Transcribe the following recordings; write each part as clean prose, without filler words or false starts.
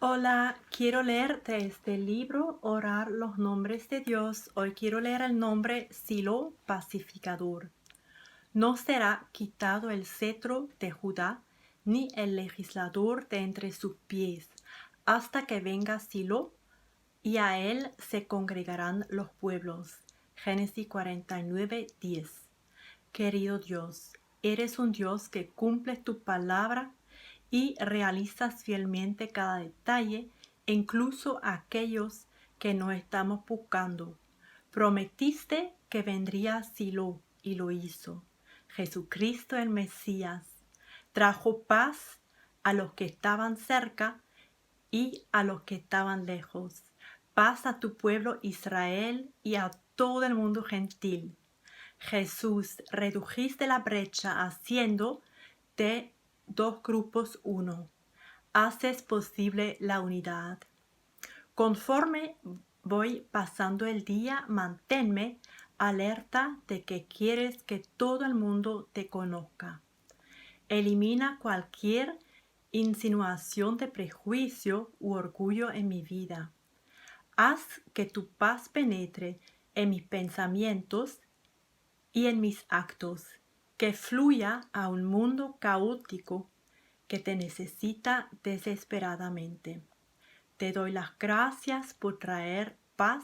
Hola, quiero leer de este libro Orar los nombres de Dios. Hoy quiero leer el nombre Silo pacificador. No será quitado el cetro de Judá, ni el legislador de entre sus pies, hasta que venga Silo, y a él se congregarán los pueblos. Génesis 49:10. Querido Dios, eres un Dios que cumple tu palabra y realizas fielmente cada detalle, incluso aquellos que no estamos buscando. Prometiste que vendría Silo y lo hizo. Jesucristo el Mesías trajo paz a los que estaban cerca y a los que estaban lejos. Paz a tu pueblo Israel y a todo el mundo gentil. Jesús, redujiste la brecha haciendo de dos grupos uno. Haces posible la unidad. Conforme voy pasando el día, manténme alerta de que quieres que todo el mundo te conozca. Elimina cualquier insinuación de prejuicio u orgullo en mi vida. Haz que tu paz penetre en mis pensamientos y en mis actos, que fluya a un mundo caótico que te necesita desesperadamente. Te doy las gracias por traer paz,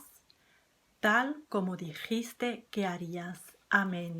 tal como dijiste que harías. Amén.